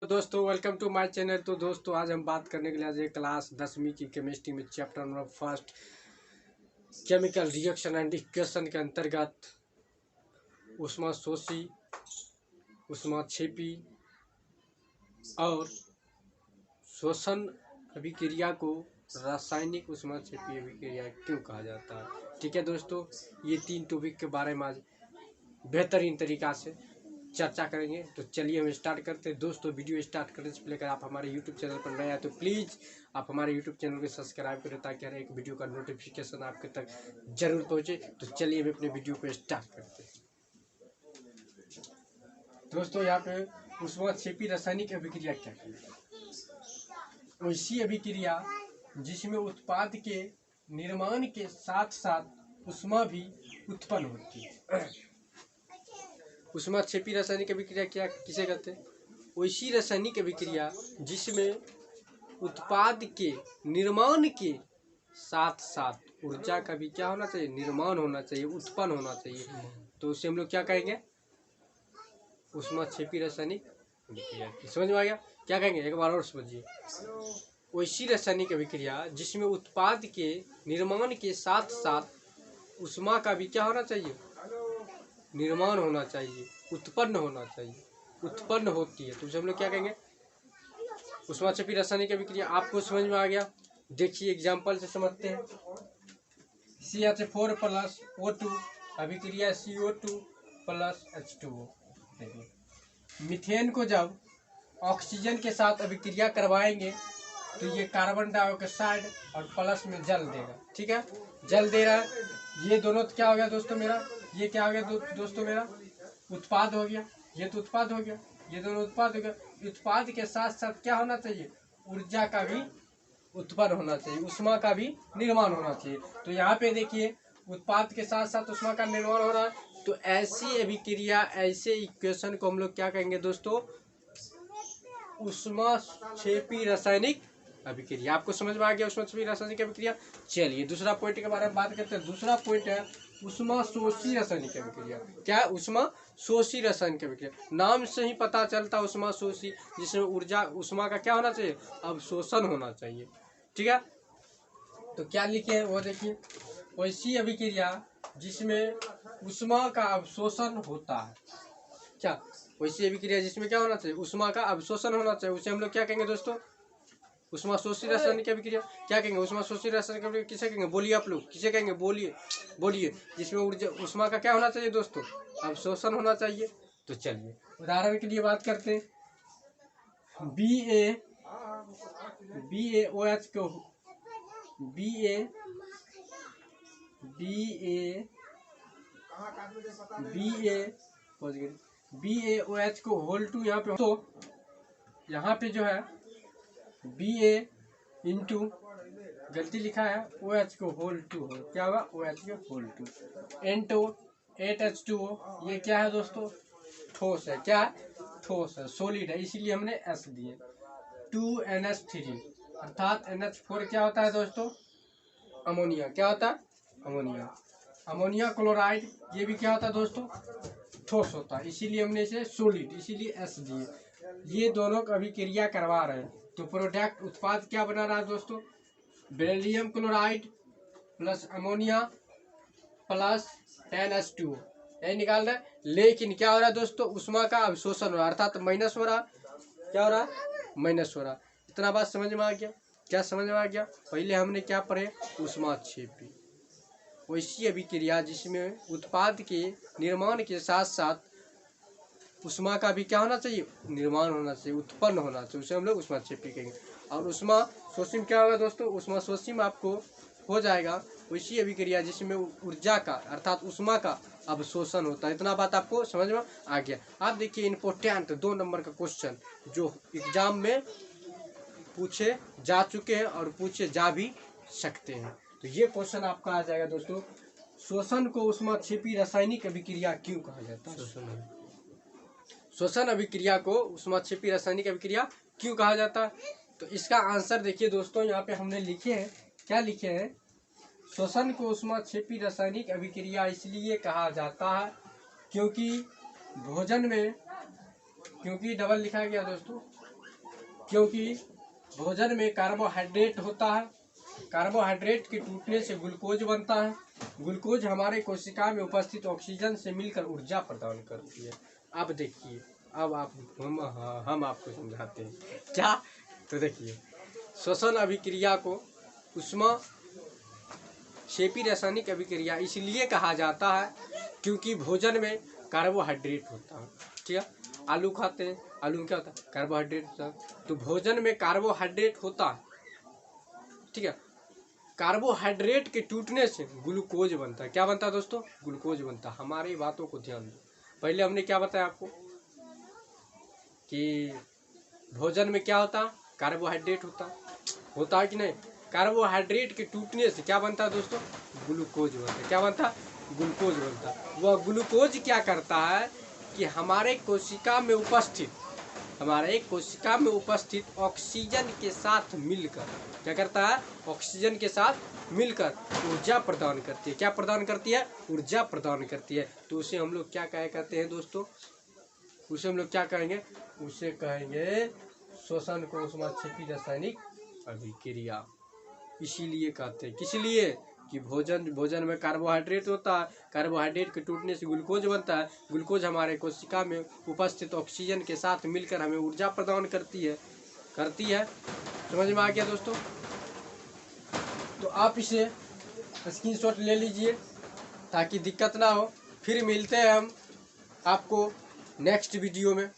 दोस्तों welcome to my channel. तो दोस्तों आज हम बात करने के लिए आज क्लास 10वीं की केमिस्ट्री में chapter number first chemical reaction and equation के अंतर्गत ऊष्माशोषी, ऊष्माक्षेपी और शोषण अभिक्रिया को रासायनिक ऊष्माक्षेपी अभिक्रिया क्यों कहा जाता है। ठीक है दोस्तों, ये तीन टॉपिक के बारे में आज बेहतरीन तरीका से चर्चा करेंगे। तो चलिए हम स्टार्ट करते हैं। दोस्तों वीडियो स्टार्ट करने से पहले अगर आप हमारे यूट्यूब चैनल पर नए हैं तो प्लीज़ आप हमारे यूट्यूब चैनल को सब्सक्राइब करें ताकि हर एक वीडियो का नोटिफिकेशन आपके तक जरूर पहुंचे। तो चलिए हम अपने वीडियो को स्टार्ट करते हैं। दोस्तों यहाँ पे ऊष्माक्षेपी रासायनिक अभिक्रिया क्या है? वैसी अभिक्रिया जिसमें उत्पाद के निर्माण के साथ साथ ऊष्मा भी उत्पन्न होती है। ऊष्माक्षेपी रासायनिक अभिक्रिया क्या किसे कहते हैं? वैसी रासायनिक अभिक्रिया जिसमें उत्पाद के निर्माण के साथ साथ ऊर्जा का भी क्या होना चाहिए? निर्माण होना चाहिए, उत्पन्न होना चाहिए। तो उसे हम लोग क्या कहेंगे? ऊष्माक्षेपी रासायनिक अभिक्रिया। समझ में आ गया? क्या कहेंगे? एक बार और समझिए। वैसी रासायनिक अभिक्रिया जिसमें उत्पाद के निर्माण के साथ साथ ऊष्मा का भी क्या होना चाहिए? निर्माण होना चाहिए, उत्पन्न होना चाहिए, उत्पन्न होती है। तो उसे हम लोग क्या कहेंगे? ऊष्माक्षेपी रासायनिक अभिक्रिया। आपको समझ में आ गया? देखिए एग्जाम्पल से समझते हैं। CH4 प्लस O2 अभिक्रिया CO2 प्लस H2O। मीथेन को जब ऑक्सीजन के साथ अभिक्रिया करवाएंगे तो ये कार्बन डाइऑक्साइड और प्लस में जल देगा। ठीक है, जल दे रहा है। ये दोनों क्या हो गया दोस्तों मेरा? ये क्या हो गया दोस्तों मेरा? उत्पाद हो गया। ये तो उत्पाद हो गया, ये दोनों उत्पाद हो गया। उत्पाद के साथ साथ क्या होना चाहिए? ऊर्जा का भी उत्पन्न होना चाहिए, ऊष्मा का भी निर्माण होना चाहिए। तो यहाँ पे देखिए उत्पाद के साथ साथ ऊष्मा का निर्माण हो रहा है। तो ऐसी अभिक्रिया, ऐसे इक्वेशन को हम लोग क्या कहेंगे दोस्तों? ऊष्माक्षेपी रासायनिक अभिक्रिया। आपको समझ में आ गया ऊष्माक्षेपी रासायनिक अभिक्रिया? चलिए दूसरा पॉइंट के बारे में बात करते हैं। दूसरा पॉइंट है ऊष्माशोषी रासायनिक अभिक्रिया। क्या है? ऊष्माशोषी रासायनिक अभिक्रिया। नाम से ही पता चलता है ऊष्माशोषी, जिसमें ऊर्जा ऊष्मा का क्या होना चाहिए? अवशोषण होना चाहिए। ठीक है, तो क्या लिखे हैं वो देखिए। वैसी अभिक्रिया जिसमें ऊष्मा का अवशोषण होता है। क्या? वैसी अभिक्रिया जिसमें क्या होना चाहिए? ऊष्मा का अवशोषण होना चाहिए। उसे हम लोग क्या कहेंगे दोस्तों? ऊष्माशोषी रासायनिक अभिक्रिया। क्या कहेंगे? ऊष्माशोषी रासायनिक अभिक्रिया किसे कहेंगे? बोलिए आप लोग, किसे कहेंगे? बोलिए बोलिए। जिसमें ऊर्जा ऊष्मा का क्या होना चाहिए दोस्तों? अवशोषण होना चाहिए। तो चलिए उदाहरण के लिए बात करते हैं। BaOH को BaOH को होल टू यहाँ पे, तो यहाँ पे जो है Ba इंटू गलती लिखा है OH को होल टू हो, क्या होगा? OH को होल टू इंटू 8H2O। ये क्या है दोस्तों? ठोस है। क्या है? ठोस है, सॉलिड है, इसीलिए हमने S दिए। 2NH3 अर्थात NH4 क्या होता है दोस्तों? अमोनिया। क्या होता है? अमोनिया। अमोनिया क्लोराइड ये भी क्या होता है दोस्तों? ठोस होता है, इसीलिए हमने इसे सॉलिड, इसीलिए S दिए। ये दोनों अभिक्रिया करवा रहे हैं तो प्रोडक्ट उत्पाद क्या बना रहा है दोस्तों? Beryllium chloride plus ammonia plus 10H2O यही निकाल रहा है। लेकिन क्या हो रहा है दोस्तों? ऊष्मा का अवशोषण हो रहा है, अर्थात माइनस हो रहा है। क्या हो रहा है? माइनस हो रहा है। इतना बात समझ में आ गया? क्या समझ में आ गया? पहले हमने क्या पढ़े? ऊष्माक्षेपी। वैसी अभिक्रिया जिसमें उत्पाद के निर्माण के साथ साथ ऊष्मा का भी क्या होना चाहिए? निर्माण होना चाहिए, उत्पन्न होना चाहिए। उसे हम लोग ऊष्माक्षेपी कहेंगे। और ऊष्माशोषी में क्या होगा दोस्तों? ऊष्माशोषी में आपको हो जाएगा वैसी अभिक्रिया जिसमें ऊर्जा का अर्थात ऊष्मा का अवशोषण होता है। इतना बात आपको समझ में आ गया? आप देखिए इम्पोर्टेंट 2 नंबर का क्वेश्चन जो एग्जाम में पूछे जा चुके हैं और पूछे जा भी सकते हैं। तो ये क्वेश्चन आपका आ जाएगा दोस्तों। शोषण को ऊष्माक्षेपी रासायनिक अभिक्रिया क्यों कहा जाता है? शोषण अभिक्रिया को ऊष्माक्षेपी रासायनिक अभिक्रिया क्यों कहा जाता है? तो इसका आंसर देखिए दोस्तों, यहाँ पे हमने लिखे हैं। क्या लिखे हैं? शोषण को ऊष्माक्षेपी रासायनिक अभिक्रिया इसलिए कहा जाता है क्योंकि भोजन में, क्योंकि डबल लिखा गया दोस्तों, क्योंकि भोजन में कार्बोहाइड्रेट होता है, कार्बोहाइड्रेट के टूटने से ग्लूकोज बनता है, ग्लूकोज हमारे कोशिका में उपस्थित ऑक्सीजन से मिलकर ऊर्जा प्रदान करती है। अब देखिए, अब हम आपको समझाते हैं क्या। तो देखिए, श्वसन अभिक्रिया को ऊष्मा क्षेपी रासायनिक अभिक्रिया इसलिए कहा जाता है क्योंकि भोजन में कार्बोहाइड्रेट होता है। ठीक है, आलू खाते हैं, आलू में क्या होता है, कार्बोहाइड्रेट होता है। तो भोजन में कार्बोहाइड्रेट होता है, ठीक है। कार्बोहाइड्रेट के टूटने से ग्लूकोज बनता है। क्या बनता है दोस्तों, ग्लूकोज बनता है। हमारी बातों को ध्यान दो, पहले हमने क्या बताया आपको कि भोजन में क्या होता है, कार्बोहाइड्रेट होता है कि नहीं। कार्बोहाइड्रेट के टूटने से क्या बनता है दोस्तों, ग्लूकोज बनता है। क्या बनता है, ग्लूकोज बनता है। वह ग्लूकोज क्या करता है कि हमारे कोशिका में उपस्थित ऑक्सीजन के साथ मिलकर क्या करता है, ऑक्सीजन के साथ मिलकर ऊर्जा प्रदान करती है। क्या प्रदान करती है, ऊर्जा प्रदान करती है। तो उसे हम लोग क्या कहते हैं दोस्तों, उसे हम लोग क्या कहेंगे, उसे कहेंगे श्वसन को ऊष्माक्षेपी रासायनिक अभिक्रिया। इसीलिए कहते हैं, किस लिए कि भोजन में कार्बोहाइड्रेट होता है, कार्बोहाइड्रेट के टूटने से ग्लूकोज बनता है, ग्लूकोज हमारे कोशिका में उपस्थित ऑक्सीजन के साथ मिलकर हमें ऊर्जा प्रदान करती है। समझ में आ गया दोस्तों। तो आप इसे स्क्रीनशॉट ले लीजिए ताकि दिक्कत ना हो। फिर मिलते हैं हम आपको नेक्स्ट वीडियो में।